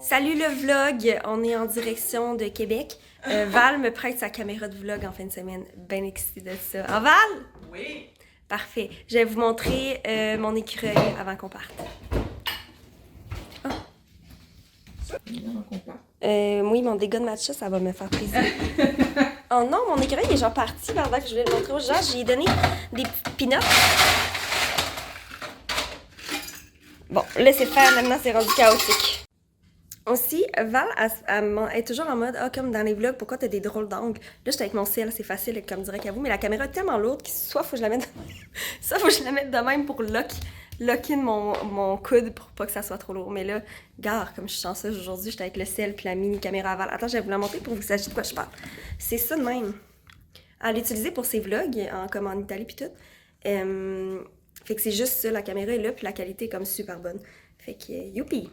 Salut le vlog, on est en direction de Québec. Val me prête sa caméra de vlog en fin de semaine. Ben excitée de ça. En Val? Oui. Parfait. Je vais vous montrer mon écureuil avant qu'on parte. Oui, mon dégât de matcha, ça va me faire plaisir. Oh non, mon écureuil est genre parti pendant que je voulais le montrer aux gens. J'ai donné des petites peanuts. Bon, laissez faire, maintenant c'est rendu chaotique. Aussi, Val elle est toujours en mode comme dans les vlogs, pourquoi t'as des drôles d'angles? Là, j'étais avec mon ciel, c'est facile comme direct à vous, mais la caméra est tellement lourde que soit faut que je la mette soit faut que je la mette de même pour lock in mon coude pour pas que ça soit trop lourd. Mais là, gare, comme je suis chanceuse aujourd'hui, j'étais avec le ciel puis la mini caméra à Val. Attends, je vais vous la montrer pour que vous sachiez de quoi je parle. C'est ça de même. À l'utiliser pour ses vlogs, comme en Italie puis tout. Fait que c'est juste ça, la caméra est là puis la qualité est comme super bonne. Fait que youpi!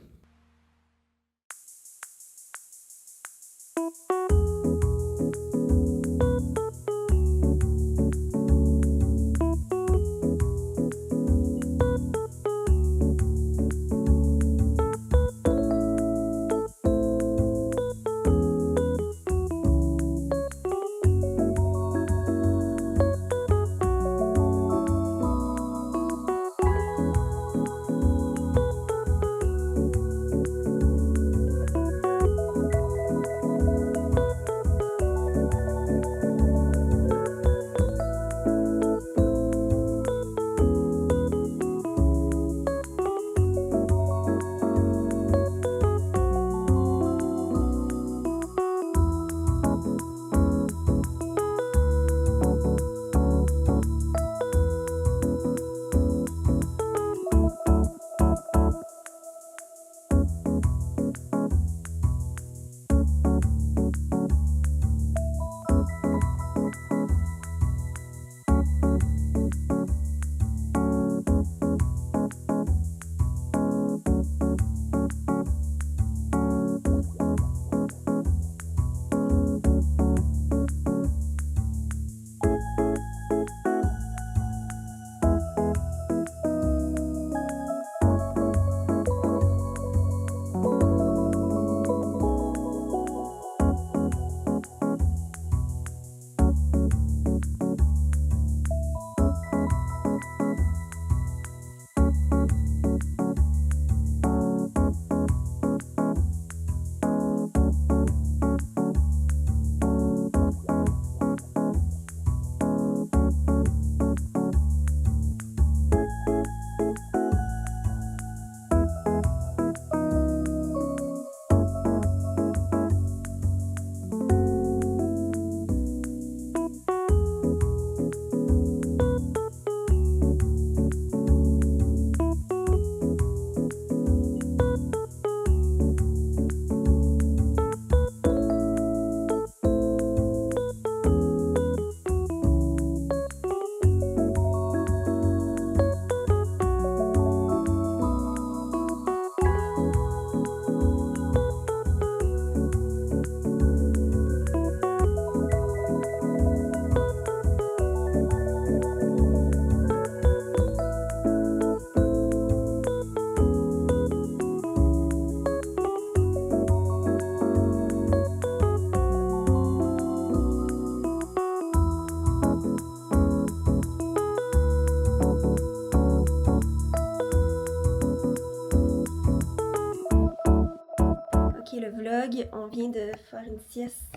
Le vlog, on vient de faire une sieste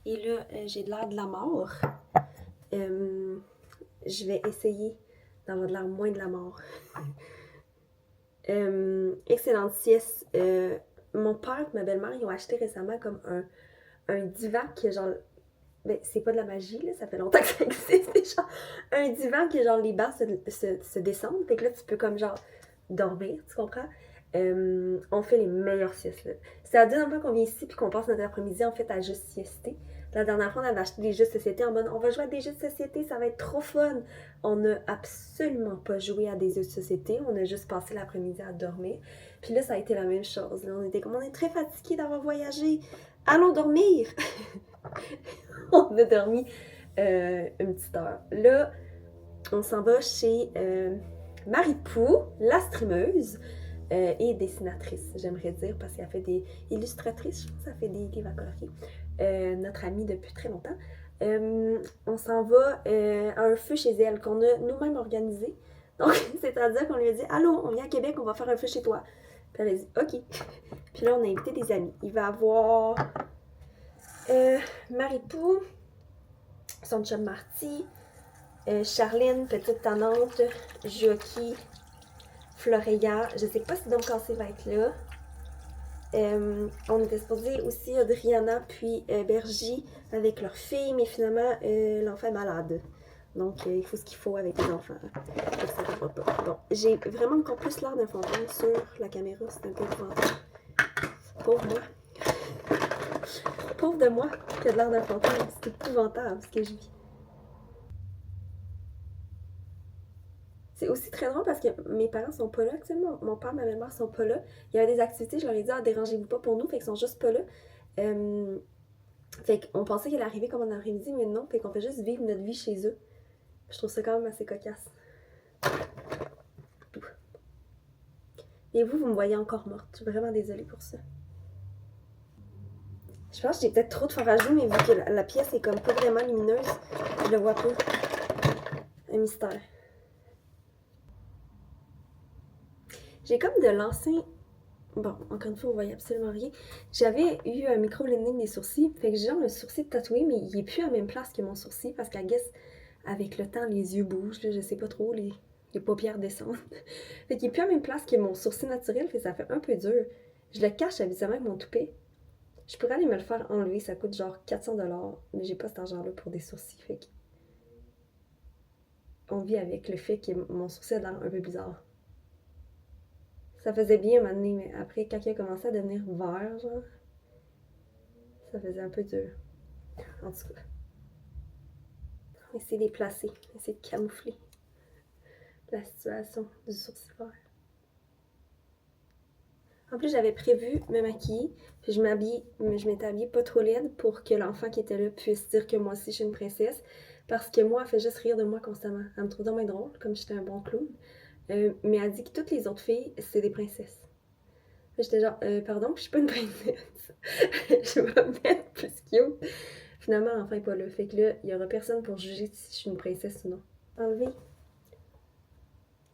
et là j'ai de l'air de la mort. Je vais essayer d'avoir de l'air moins de la mort. Excellente sieste. Mon père et ma belle-mère ils ont acheté récemment comme un divan qui est genre. Ben, c'est pas de la magie, là, ça fait longtemps que ça existe. C'est genre un divan qui est genre les barres se descendent. Fait que là tu peux comme genre dormir, tu comprends? On fait les meilleures siestes là. C'est la deuxième fois qu'on vient ici puis qu'on passe notre après-midi en fait à juste siester. La dernière fois on avait acheté des jeux de société en mode on va jouer à des jeux de société, ça va être trop fun. On n'a absolument pas joué à des jeux de société, on a juste passé l'après-midi à dormir. Puis là ça a été la même chose. Là, on était comme on est très fatigués d'avoir voyagé, allons dormir. On a dormi une petite heure. Là on s'en va chez Marie Pou, la streameuse. et dessinatrice, j'aimerais dire, parce qu'elle fait des illustratrices, je pense qu'elle fait des livres à colorier. Notre amie depuis très longtemps. On s'en va à un feu chez elle qu'on a nous-mêmes organisé. Donc, c'est-à-dire qu'on lui a dit « Allô, on vient à Québec, on va faire un feu chez toi. » Puis elle a dit « OK. » Puis là, on a invité des amis. Il va y avoir Marie-Pou, son chum Marty, Charline, petite tannante, Jockey, Floréa. Je sais pas si Dom Cassé va être là. On était supposé aussi Adriana puis Bergie avec leur fille, mais finalement l'enfant est malade. Donc il faut ce qu'il faut avec les enfants. Donc, ça ne va pas. Bon, j'ai vraiment encore plus l'air d'un fantôme sur la caméra, c'est un peu épouvantable. Pauvre moi. Pauvre de moi qui a de l'air d'un fantôme, c'est épouvantable ce que je vis. C'est aussi très drôle parce que mes parents sont pas là, tu sais, mon père, ma mère sont pas là. Il y avait des activités, je leur ai dit, dérangez-vous pas pour nous, fait qu'ils sont juste pas là. Fait qu'on pensait qu'elle arrivait comme en après-midi, mais non, fait qu'on fait juste vivre notre vie chez eux. Je trouve ça quand même assez cocasse. Et vous me voyez encore morte, je suis vraiment désolée pour ça. Je pense que j'ai peut-être trop de fard à jouer, mais vu que la pièce est comme pas vraiment lumineuse, je le vois pas. Un mystère. J'ai comme de l'ancien... Bon, encore une fois, vous voyez absolument rien. J'avais eu un micro-blending des sourcils, fait que j'ai genre un sourcil tatoué, mais il est plus à la même place que mon sourcil, parce qu'à guess, avec le temps, les yeux bougent, là, je sais pas trop, les paupières descendent. Fait qu'il est plus à la même place que mon sourcil naturel, fait que ça fait un peu dur. Je le cache habituellement avec mon toupet. Je pourrais aller me le faire enlever, ça coûte genre 400$, mais j'ai pas cet argent-là pour des sourcils, fait que... On vit avec le fait que mon sourcil a l'air un peu bizarre. Ça faisait bien un moment donné, mais après, quand il a commencé à devenir vert, genre, ça faisait un peu dur. En tout cas. Essayer de les placer, essayer de camoufler la situation du sourcil vert. En plus, j'avais prévu me maquiller, puis je m'étais habillée pas trop laide pour que l'enfant qui était là puisse dire que moi aussi je suis une princesse, parce que moi, elle fait juste rire de moi constamment. Elle me trouve vraiment drôle, comme j'étais un bon clown. Mais elle dit que toutes les autres filles, c'est des princesses. J'étais genre, pardon, je suis pas une princesse. Je vais me mettre plus cute. Finalement, l'enfant est pas là. Fait que là, il y aura personne pour juger si je suis une princesse ou non. Enlever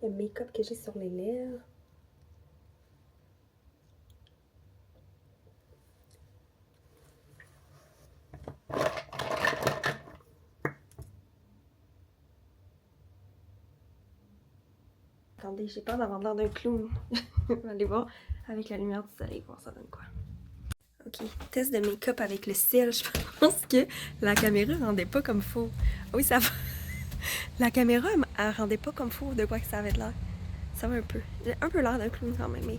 le make-up que j'ai sur les lèvres. Attendez, j'ai peur d'avoir l'air d'un clown. On va aller voir avec la lumière du soleil, voir ça donne quoi. Ok, test de make-up avec le ciel. Je pense que la caméra rendait pas comme faut. Oui, ça va. La caméra, elle rendait pas comme faut de quoi que ça avait de l'air. Ça va un peu. J'ai un peu l'air d'un clown quand même, mais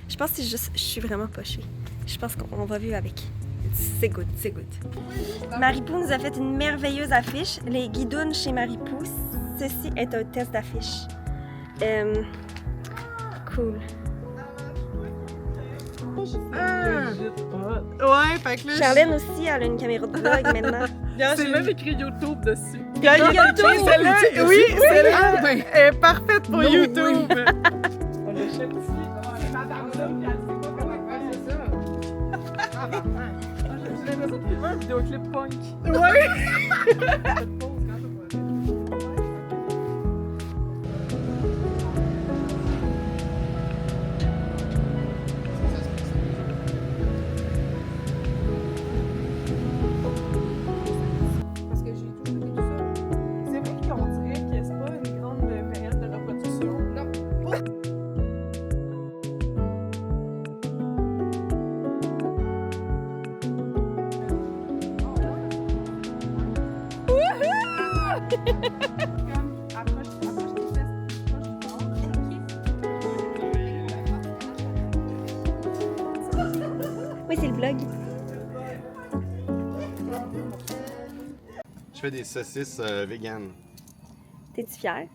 je pense que c'est juste, je suis vraiment pochée. Je pense qu'on va vivre avec. C'est good, c'est good. Marie-Pou nous a fait une merveilleuse affiche. Les guidounes chez Marie-Pou, ceci est un test d'affiche. Cool. Ouais, fait que là. Charlène aussi, elle a une caméra de vlog maintenant. J'ai même écrit YouTube dessus. YouTube! Celle-là, oui, celle-là est parfaite pour YouTube. On l'achète ici. C'est madame Zoom, puis elle sait pas comment faire, c'est ça. J'ai l'impression de filmer un vidéoclip punk. Ouais! Oui, c'est le vlog. Je fais des saucisses véganes. T'es-tu fière?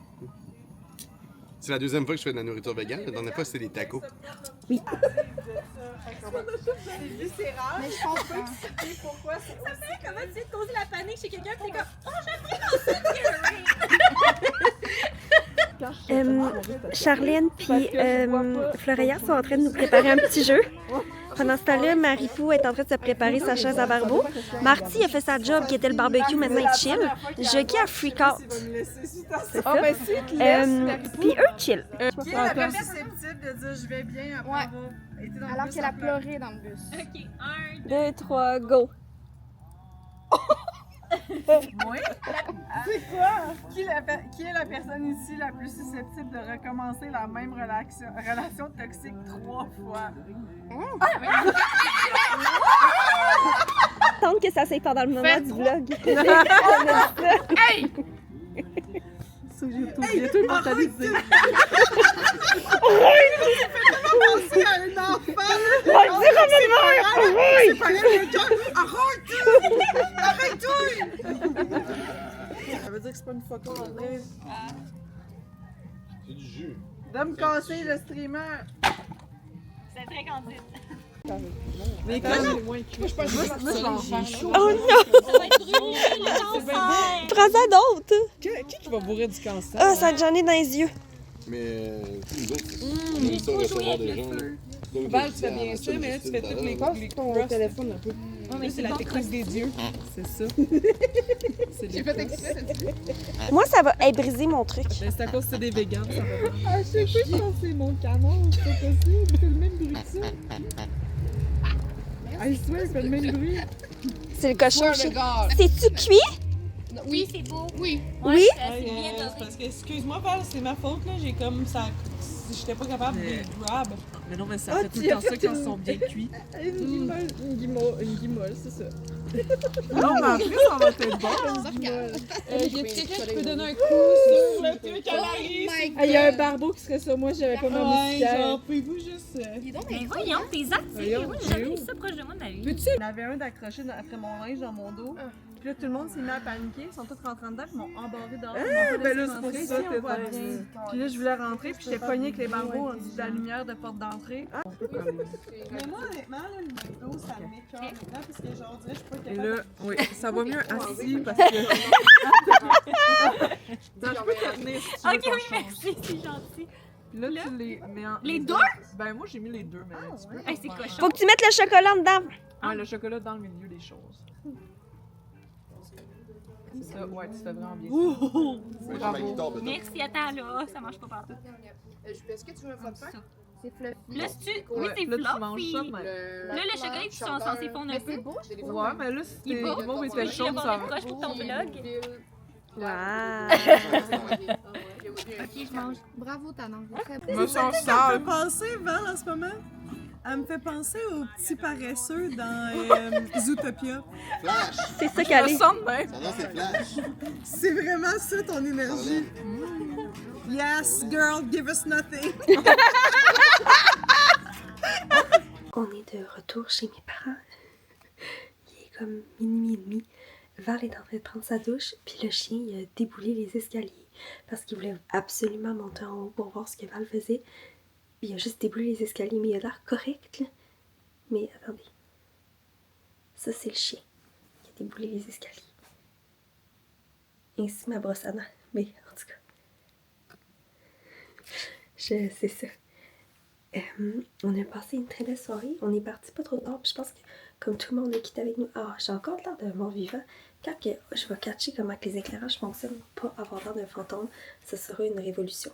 C'est la deuxième fois que je fais de la nourriture végane. La dernière fois, c'était des tacos. Oui. C'est viscéral. Mais je pense pas expliquer pourquoi c'est Ça fait comment tu viens de causer la panique chez quelqu'un qui est comme « Oh, j'ai pris mon sucre! » quand je Charlène puis Floreya sont en train de nous préparer un petit jeu. Pendant ce temps-là, Marie-Pou est en train de se préparer sa chaise à barbeau. Marty a fait sa job qui était le barbecue, maintenant il chill. Jockey a freak out. C'est ça. Puis eux chill. Qui est la plus susceptible de dire je vais bien après avoir été dans le bus? Alors qu'elle a pleuré dans le bus. Ok, 2, 3, go. Moi? C'est quoi? Qui est la personne ici la plus susceptible de recommencer la même relation toxique 3 fois? Tente que ça s'est pendant le moment du vlog. Hey! Sur YouTube, il y a tout immortalisé. Penser à un enfant! C'est pareil, quelqu'un! Arrête-toi! Ça veut dire que c'est pas une photo en vrai. C'est du jus. De me casser le streamer! C'est très candide. Mais quand même, moi, je vais en faire. Oh non! Ça va être brûlé, le cancer! Prends-en d'autres! Qui va mourir du cancer? Ah, ça j'en ai dans les yeux. Mais nous autres, on aime ça recevoir des gens. Val, tu fais bien ça, mais là, tu fais toutes les ton téléphone un peu. Non, mais c'est la technique des dieux. C'est ça. J'ai fait exprès, Moi, ça va briser mon truc. c'est à cause que c'est des végans, ça va bien. À chaque fois, je pense que c'est mon canon, c'est pas possible, il fait le même bruit que ça. I swear, il fait le même bruit. C'est le cochon. C'est-tu cuit? Oui, c'est beau. Oui. Oui? C'est bien C'est doré. parce que, excuse-moi, Val, c'est ma faute, là, j'ai comme ça. J'étais pas capable de les grab. Mais non, mais ça fait tout le temps ça quand ils sont bien cuits. Une guimole, c'est ça. Non, mais en plus, ça va être bon, une guimole. Y a quelqu'un qui peut donner un coup sur le truc à Marie? Il y a un barbeau qui serait sur moi, j'avais pas ma moustiquaire. Genre, pouvez-vous juste... Mais voyons, t'es actifs. Voyons, Moi, j'ai jamais Dieu. vu ça proche de moi de ma vie. Il y en avait un d'accroché après mon linge dans mon dos. Puis là, tout le monde s'est mis à paniquer. Ils sont tous rentrés dedans, puis ils m'ont embarré dehors. Ben là, c'est pour ça que t'es bien. Puis là, je voulais rentrer, puis j'étais pognée avec les barreaux en dessous de la lumière de porte d'entrée. Mais moi, honnêtement, là, le McDo, ça m'écoeure maintenant, parce que genre, on dirait que je suis pas capable. Et là, oui, ça va mieux assis, parce que... Non, je peux te tenir si tu veux Ok, qu'on oui, change. merci, c'est gentil. Puis là, tu les mets en... Les deux? Ben moi, j'ai mis les deux, mais tu peux. Hey, c'est cochon. Faut que tu mettes le chocolat dedans. Ouais, le chocolat dans le milieu des choses. C'est ça, ouais, tu fais vraiment bien. Moi, j'ai ma guitare dedans. Merci, attends, là, ça marche pas partout. Est-ce que tu veux un fun fact? C'est fluffy. Là, si tu... Oui, Ouais, c'est là, tu manges ça, fluffy. mais... Là, le chocolat, ils sont censés fondre un Mais peu. c'est beau, je l'ai Ouais, mais là, si Il est t'es beau. mauve et Tu t'es veux chaude, le ça voir va. proche pour ton vlog. Wow. Ok, je mange. Bravo, Tana. Je me sens sale. Penser, Val, en ce moment, elle me fait penser aux petits paresseux dans Zootopia. Flash! C'est ça qu'elle est. Son nom, même. Son nom, c'est Flash. C'est vraiment ça, ton énergie. Yes, girl, give us nothing. On est de retour chez mes parents. Il est comme minuit et demi. Val est en train de prendre sa douche, puis le chien il a déboulé les escaliers parce qu'il voulait absolument monter en haut pour voir ce que Val faisait. Puis il a juste déboulé les escaliers, mais il a l'air correct, là. Mais attendez. Ça, c'est le chien qui a déboulé les escaliers. Ainsi ma brosse à dents. Mais en tout cas, c'est ça. On a passé une très belle soirée. On est parti pas trop tard. Puis je pense que comme tout le monde a quitté avec nous. Ah, j'ai encore l'air d'un mort vivant. Quand que je vais catcher comment que les éclairages fonctionnent, pas avoir l'air d'un fantôme, ça sera une révolution.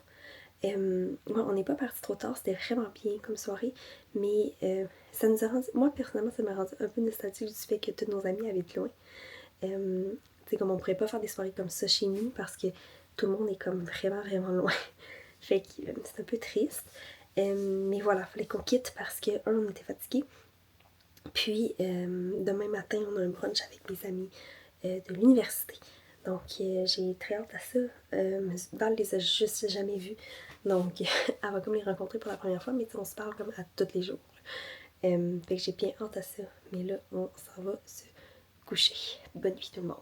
On n'est pas parti trop tard, c'était vraiment bien comme soirée, mais ça nous a rendu, moi personnellement ça m'a rendu un peu nostalgique du fait que tous nos amis habitent loin. C'est comme on pourrait pas faire des soirées comme ça chez nous parce que tout le monde est comme vraiment loin. Fait que c'est un peu triste. Mais voilà, fallait qu'on quitte parce que on était fatigués. Puis demain matin on a un brunch avec mes amis de l'université. Donc j'ai très hâte à ça. Val les a juste jamais vus. Donc elle va comme les rencontrer pour la première fois, mais on se parle comme à tous les jours. Fait que j'ai bien hâte à ça. Mais là, on s'en va se coucher. Bonne nuit tout le monde.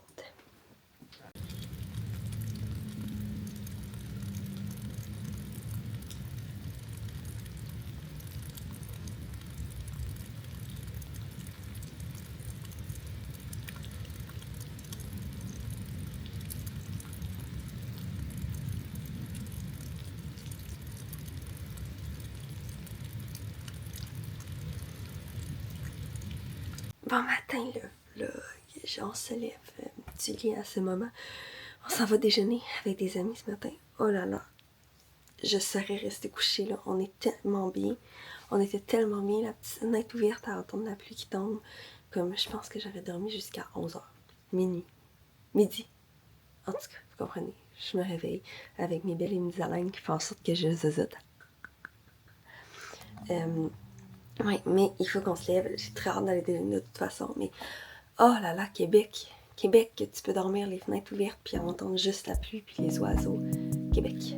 Bon matin, là, on se lève du lit à ce moment. On s'en va déjeuner avec des amis ce matin. Oh là là, je serais restée couchée là. On est tellement bien. On était tellement bien. La petite fenêtre ouverte à entendre la pluie qui tombe. Comme je pense que j'avais dormi jusqu'à 11h. Minuit. Midi. En tout cas, vous comprenez. Je me réveille avec mes belles haleines qui font en sorte que je zozote. Oui, mais il faut qu'on se lève. J'ai très hâte d'aller déjeuner de toute façon. Mais oh là là, Québec. Québec, que tu peux dormir les fenêtres ouvertes puis entendre juste la pluie puis les oiseaux. Québec.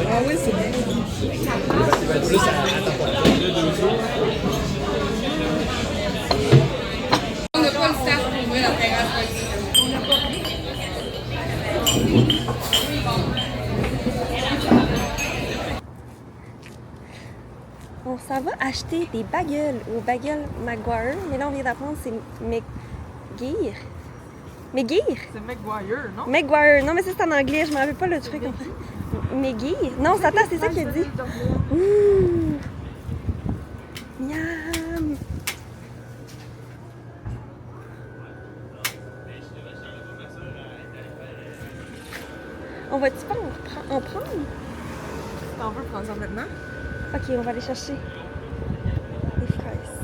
Ah oui, c'est bien. On n'a pas le staff pour ouvrir la terrasse. On s'en va acheter des bagels au Bagel Maguire. Mais là, on vient d'apprendre c'est McGear. McGear? C'est McGuire, non? Maguire. Non, mais ça, c'est en anglais. Je me rappelle pas le truc. McGear? Non, attends, c'est ça qu'il a dit. Ouh! Miam! On va-tu pas en prendre? Si t'en veux, prends ça maintenant. Ok, on va aller chercher les fraises.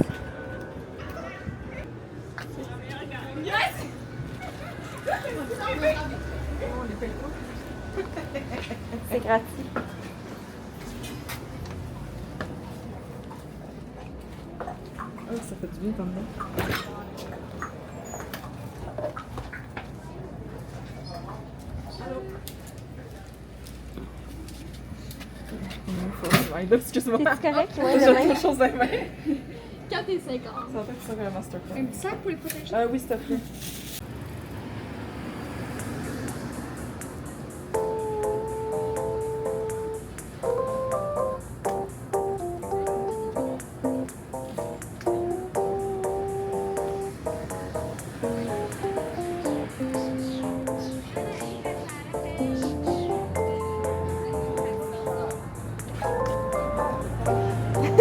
C'est gratuit. Oh, ça fait du bien comme ça. Excuse-moi. C'est correct? Ouais, J'ai demain. autre chose à main. 4,50. Ça va être ça un masterclass. Un petit sac pour les protéger. Oui, s'il te plaît.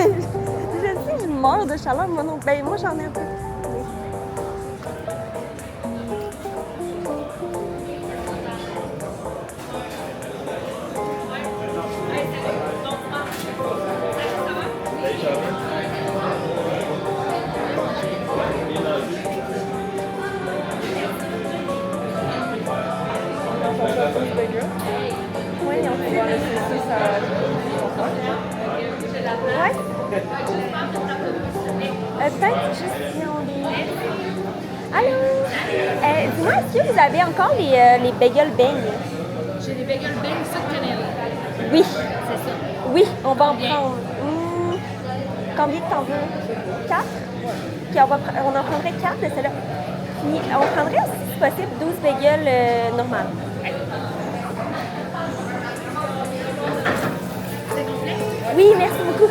Je sais, je meurs de chaleur, moi non. Ben, moi, j'en ai un peu. Ouais. Peut-être juste si on les... Allô? Dis-moi, est-ce que vous avez encore les bagel beignes? J'ai des bagel beignes, ça de cannelle. Oui. C'est ça. Oui, on va en prendre. Combien que t'en veux? 4? Puis on en prendrait 4 de celle-là. Puis on prendrait aussi, si possible, 12 bagels normales. Oui, merci beaucoup.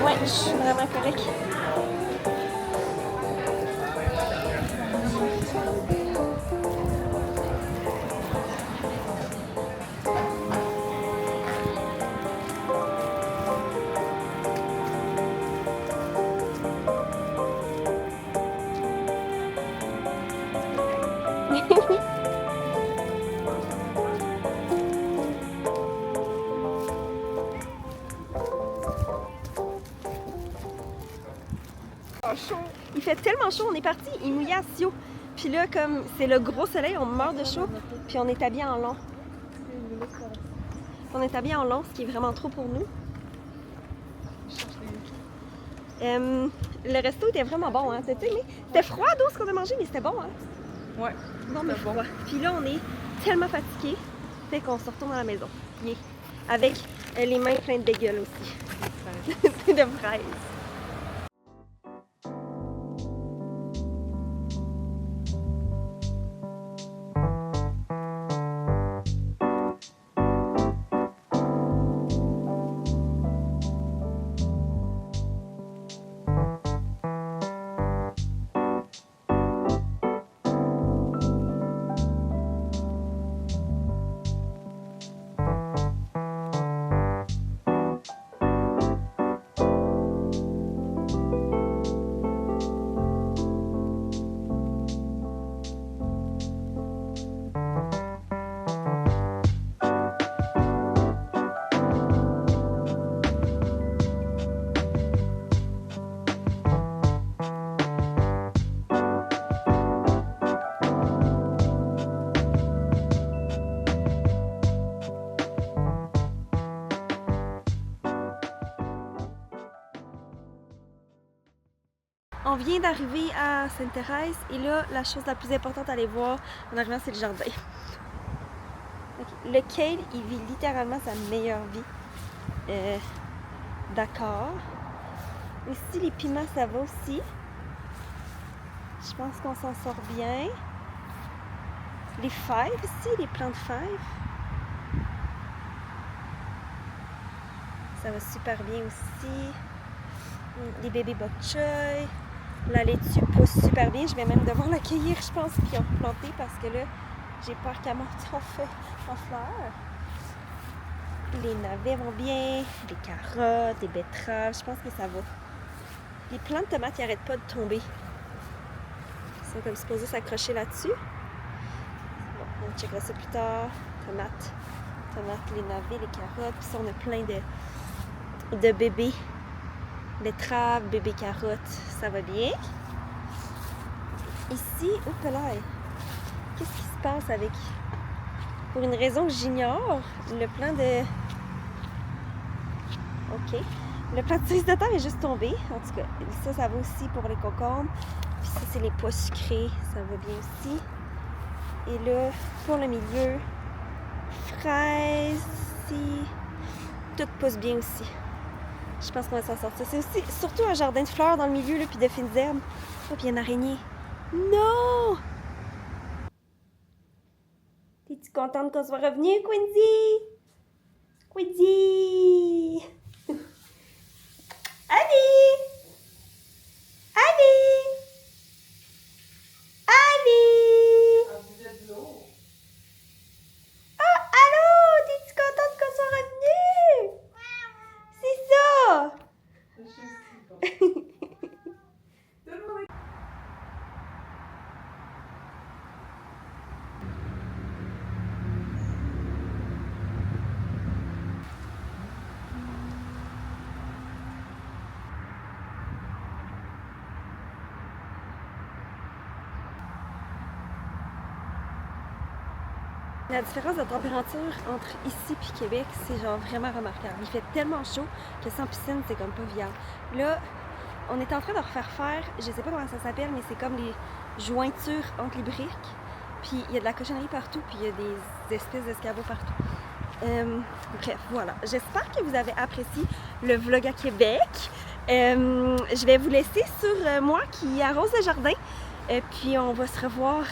Ouais, je suis vraiment correcte. Il fait tellement chaud, on est parti, il mouillait à Sio. Puis là, comme c'est le gros soleil, on meurt de chaud. Puis on est habillé en long. On est habillé en long, ce qui est vraiment trop pour nous. Le resto était vraiment bon, hein. C'était froid d'eau ce qu'on a mangé, mais c'était bon, hein. Ouais. Non, mais froid. Puis là, on est tellement fatigués, fait qu'on se retourne à la maison. Yeah. Avec les mains pleines de gueules aussi. De fraises. On vient d'arriver à Sainte-Thérèse et là, la chose la plus importante à aller voir en arrivant, c'est le jardin. Le Kale, il vit littéralement sa meilleure vie. D'accord. Ici, les piments, ça va aussi. Je pense qu'on s'en sort bien. Les fèves ici, les plants de fèves. Ça va super bien aussi. Les bébés bok choy. La laitue pousse super bien. Je vais même devoir l'accueillir, je pense, puis en replanter parce que là, j'ai peur qu'elle monte en fleurs. Les navets vont bien. Les carottes, les betteraves. Je pense que ça va. Les plants de tomates, ils n'arrêtent pas de tomber. Ils sont comme supposés s'accrocher là-dessus. Bon, on checkera ça plus tard. Tomates, les navets, les carottes. Puis ça, on a plein de bébés. Betteraves, bébés carottes, ça va bien. Ici, oh là, qu'est-ce qui se passe avec... Pour une raison que j'ignore, le plant de... OK. Le plant de cerise de terre est juste tombé. En tout cas, ça va aussi pour les concombres. Puis ça, c'est les pois sucrés. Ça va bien aussi. Et là, pour le milieu, fraises ici. Tout pousse bien aussi. Je pense qu'on va s'en sortir. C'est aussi surtout un jardin de fleurs dans le milieu, là, puis de fines herbes. Oh, puis il y a une araignée. Non! T'es-tu contente qu'on soit revenu, Quincy? Quincy! Annie! Annie! Annie! Oh, allô! T'es-tu contente qu'on soit revenu? C'est ça! La différence de température entre ici et Québec, c'est genre vraiment remarquable. Il fait tellement chaud que sans piscine, c'est comme pas viable. Là, on est en train de refaire faire, je sais pas comment ça s'appelle, mais c'est comme les jointures entre les briques. Puis il y a de la cochonnerie partout, puis il y a des espèces d'escabeaux partout. Bref, voilà. J'espère que vous avez apprécié le vlog à Québec. Je vais vous laisser sur moi qui arrose le jardin. Puis on va se revoir